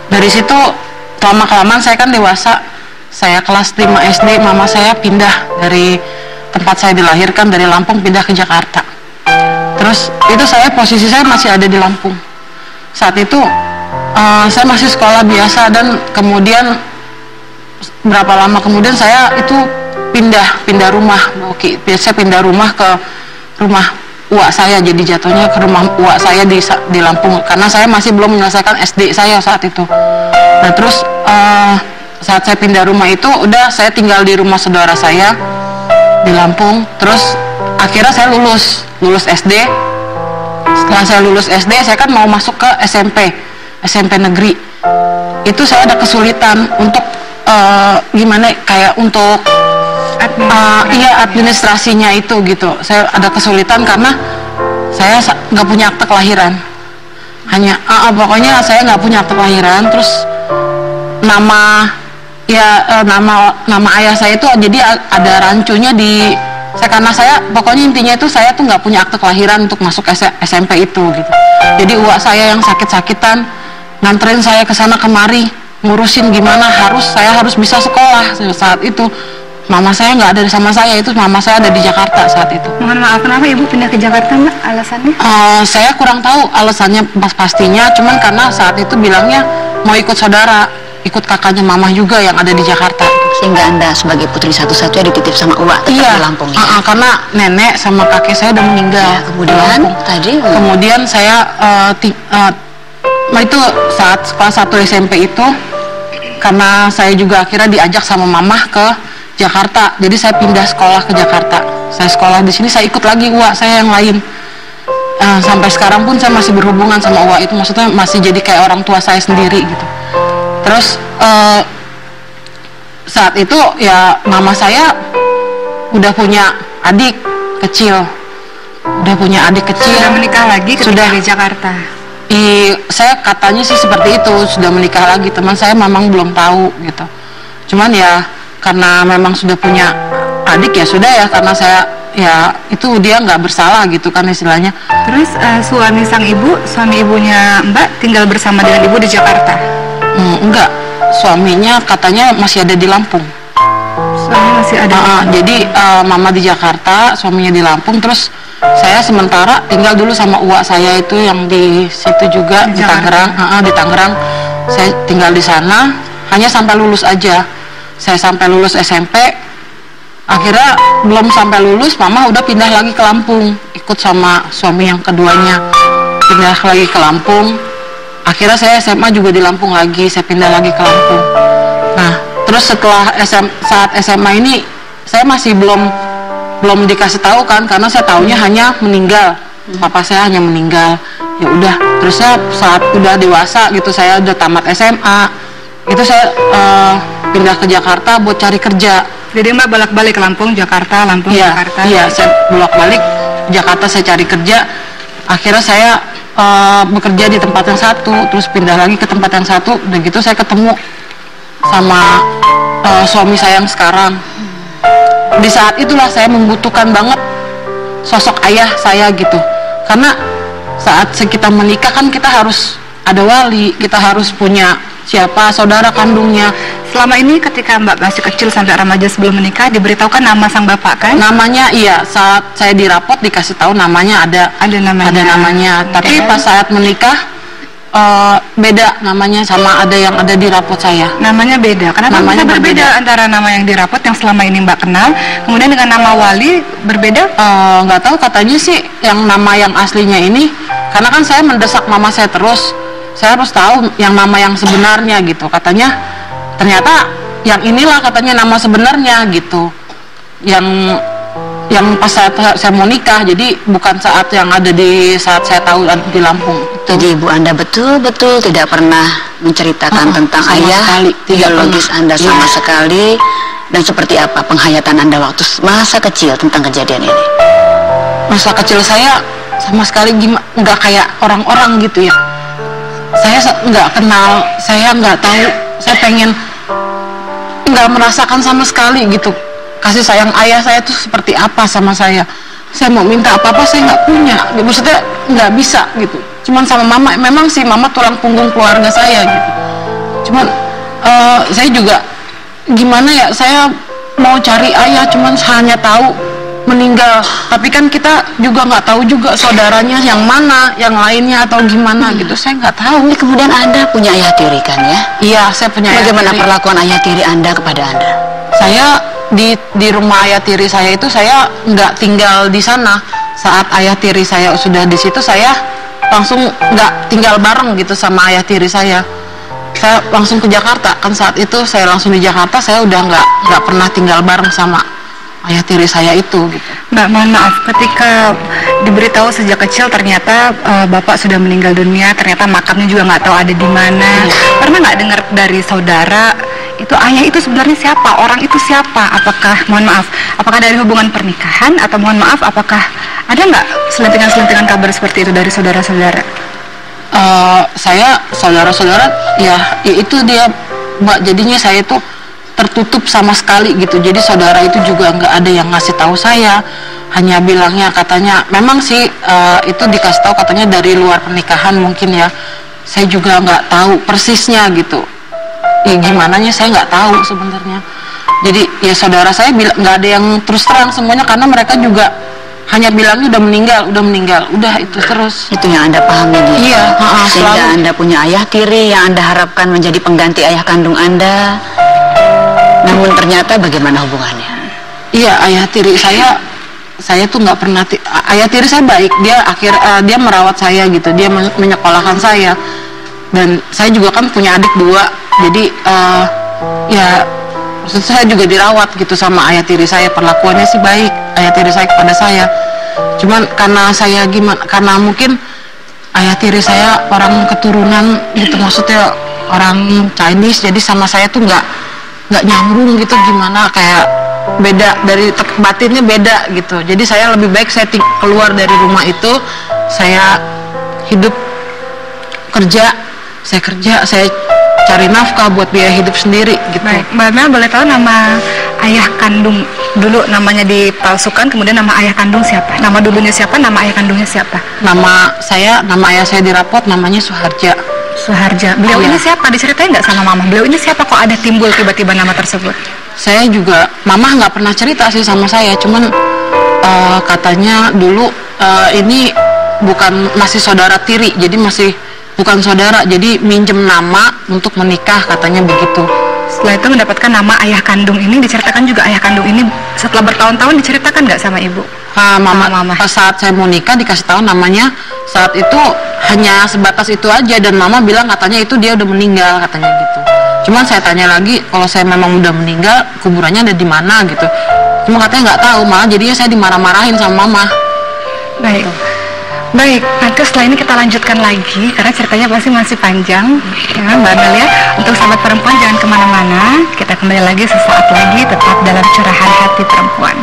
Dari situ lama-kelamaan saya kan dewasa, saya kelas 5 SD, mama saya pindah dari tempat saya dilahirkan, dari Lampung pindah ke Jakarta. Terus itu posisi saya masih ada di Lampung. Saat itu saya masih sekolah biasa, dan kemudian berapa lama kemudian saya itu pindah rumah. Oke, saya pindah rumah ke rumah uak saya, jadi jatuhnya ke rumah uak saya di Lampung, karena saya masih belum menyelesaikan SD saya saat itu. Nah terus saat saya pindah rumah itu udah saya tinggal di rumah saudara saya di Lampung. Terus akhirnya saya lulus SD. Setelah saya lulus SD, saya kan mau masuk ke SMP negeri. Itu saya ada kesulitan untuk gimana, kayak untuk administrasinya itu gitu. Saya ada kesulitan karena saya nggak punya akte kelahiran. Pokoknya saya nggak punya akte kelahiran. Terus nama ayah saya itu jadi ada rancunya karena saya pokoknya intinya itu saya tuh nggak punya akte kelahiran untuk masuk SMP itu gitu. Jadi uak saya yang sakit-sakitan nganterin saya ke sana kemari, ngurusin gimana saya harus bisa sekolah. Saat itu mama saya nggak ada sama saya, itu mama saya ada di Jakarta saat itu. Mohon maaf, kenapa ibu pindah ke Jakarta, Mbak? Alasannya? Saya kurang tahu alasannya pastinya, cuman karena saat itu bilangnya mau ikut saudara, ikut kakaknya mama juga yang ada di Jakarta. Sehingga Anda sebagai putri satu-satunya dititip sama uak tetap di Lampung ya? Karena nenek sama kakek saya udah meninggal. Ya, kemudian saya itu saat kelas 1 SMP itu, karena saya juga akhirnya diajak sama mama ke Jakarta, jadi saya pindah sekolah ke Jakarta. Saya sekolah di sini, saya ikut lagi uak saya yang lain. Sampai sekarang pun saya masih berhubungan sama uak itu, maksudnya masih jadi kayak orang tua saya sendiri gitu. Terus saat itu ya mama saya udah punya adik kecil, Sudah menikah lagi ketika di Jakarta? Saya katanya sih seperti itu, sudah menikah lagi. Teman saya memang belum tahu gitu. Cuman ya karena memang sudah punya adik ya sudah ya, karena saya ya itu dia nggak bersalah gitu kan istilahnya. Terus suami ibunya Mbak tinggal bersama dengan ibu di Jakarta? Enggak, suaminya katanya masih ada di Lampung. Suami masih ada. Jadi mama di Jakarta, suaminya di Lampung. Terus saya sementara tinggal dulu sama uak saya itu yang di situ juga di Tangerang. Di Tangerang saya tinggal di sana hanya sampai lulus aja. Saya sampai lulus SMP, akhirnya belum sampai lulus mama udah pindah lagi ke Lampung, ikut sama suami yang keduanya pindah lagi ke Lampung. Akhirnya saya SMA juga di Lampung lagi, saya pindah lagi ke Lampung. Nah terus setelah saat SMA ini saya masih belum dikasih tahu kan, karena saya taunya hanya meninggal, papa saya hanya meninggal. Ya udah, terus saya saat udah dewasa gitu, saya udah tamat SMA itu saya pindah ke Jakarta buat cari kerja. Jadi Mbak bolak-balik ke Lampung, Jakarta, Lampung, Jakarta? Iya, saya bolak-balik Jakarta, saya cari kerja. Akhirnya saya bekerja di tempat yang satu, terus pindah lagi ke tempat yang satu. Dan gitu saya ketemu sama suami saya yang sekarang. Di saat itulah saya membutuhkan banget sosok ayah saya gitu. Karena saat kita menikah kan kita harus ada wali, kita harus punya siapa saudara kandungnya. Selama ini ketika Mbak masih kecil sampai remaja sebelum menikah diberitahukan nama sang bapak kan? Namanya iya, saat saya dirapot dikasih tahu namanya ada namanya. Tapi pas saat menikah beda namanya sama ada yang ada di rapot saya. Namanya beda. Kenapa namanya bisa berbeda antara nama yang di rapot yang selama ini Mbak kenal, kemudian dengan nama wali berbeda? Nggak tahu, katanya sih yang nama yang aslinya ini, karena kan saya mendesak mama saya terus, saya harus tahu yang nama yang sebenarnya gitu. Katanya ternyata yang inilah katanya nama sebenarnya gitu. Yang pas saya mau nikah, jadi bukan saat yang ada saat saya tahu di Lampung. Jadi ibu Anda betul-betul tidak pernah menceritakan tentang ayah biologis Anda sama sekali. Dan seperti apa penghayatan Anda waktu masa kecil tentang kejadian ini? Masa kecil saya sama sekali nggak kayak orang-orang gitu ya. Saya nggak kenal, saya nggak tahu, saya pengen nggak merasakan sama sekali gitu kasih sayang ayah saya tuh seperti apa sama saya. Saya mau minta apa-apa saya nggak punya, maksudnya nggak bisa gitu. Cuman sama mama, memang sih mama tulang punggung keluarga saya gitu. Cuman saya juga gimana ya, saya mau cari ayah, cuman hanya tahu meninggal. Tapi kan kita juga nggak tahu juga saudaranya yang mana, yang lainnya atau gimana gitu. Saya nggak tahu. Kemudian Anda punya ayah tiri kan ya? Iya, saya punya ayah Bagaimana tiri. perlakuan ayah tiri Anda kepada Anda? Saya di rumah ayah tiri saya itu saya nggak tinggal di sana. Saat ayah tiri saya sudah di situ, saya langsung nggak tinggal bareng gitu sama ayah tiri saya. Saya langsung ke Jakarta. Kan saat itu saya langsung di Jakarta, saya udah nggak pernah tinggal bareng sama ayah tiri saya itu gitu. Mbak, mohon maaf, ketika diberitahu sejak kecil ternyata Bapak sudah meninggal dunia, ternyata makamnya juga nggak tahu ada di mana. Pernah nggak dengar dari saudara itu ayah itu sebenarnya siapa, orang itu siapa? Apakah, mohon maaf, apakah dari hubungan pernikahan atau mohon maaf, apakah ada nggak selentingan-selentingan kabar seperti itu dari saudara-saudara? Saya saudara-saudara ya itu dia Mbak, jadinya saya itu tertutup sama sekali gitu. Jadi saudara itu juga nggak ada yang ngasih tahu saya, hanya bilangnya katanya memang sih itu dikasih tahu katanya dari luar pernikahan mungkin ya. Saya juga nggak tahu persisnya gitu. Ya gimana nya saya nggak tahu sebenarnya. Jadi ya saudara saya bilang nggak ada yang terus terang semuanya, karena mereka juga hanya bilangnya udah meninggal, udah itu terus. Itu yang Anda pahami dia. Iya, Sehingga selalu. Anda punya ayah tiri yang Anda harapkan menjadi pengganti ayah kandung Anda. Namun ternyata bagaimana hubungannya? Iya, ayah tiri saya tuh nggak pernah ayah tiri saya baik, dia merawat saya gitu, dia menyekolahkan saya, dan saya juga kan punya adik 2, jadi ya maksud saya juga dirawat gitu sama ayah tiri saya. Perlakuannya sih baik ayah tiri saya kepada saya, cuman karena saya karena mungkin ayah tiri saya orang keturunan gitu, maksudnya orang Chinese, jadi sama saya tuh nggak nyambung gitu, gimana kayak beda dari batinnya beda gitu. Jadi saya lebih baik saya keluar dari rumah itu, saya hidup kerja, saya cari nafkah buat biaya hidup sendiri gitu. Baik, Mbak Mel boleh tahu nama ayah kandung dulu, namanya dipalsukan, kemudian nama ayah kandung siapa? Nama dulunya siapa, nama ayah kandungnya siapa? Nama ayah saya di rapot namanya Suharja. Suharja. Beliau Iya. ini siapa? Diceritain nggak sama Mama? Beliau ini siapa, kok ada timbul tiba-tiba nama tersebut? Saya juga, Mama nggak pernah cerita sih sama saya, cuman katanya dulu ini masih saudara tiri, jadi masih bukan saudara, jadi minjem nama untuk menikah, katanya begitu. Setelah itu mendapatkan nama ayah kandung ini, diceritakan juga ayah kandung ini setelah bertahun-tahun diceritakan nggak sama Ibu? Mama. Pas saat saya mau nikah dikasih tahu namanya, saat itu hanya sebatas itu aja, dan Mama bilang katanya itu dia udah meninggal, katanya gitu. Cuman saya tanya lagi, kalau saya memang udah meninggal, kuburannya ada di mana gitu. Cuma katanya nggak tahu, malah jadinya saya dimarah-marahin sama Mama. Baik. Baik, nanti setelah ini kita lanjutkan lagi karena ceritanya pasti masih panjang ya Mbak Mel ya. Untuk sahabat perempuan jangan kemana-mana, kita kembali lagi sesaat lagi tetap dalam Curahan Hati Perempuan.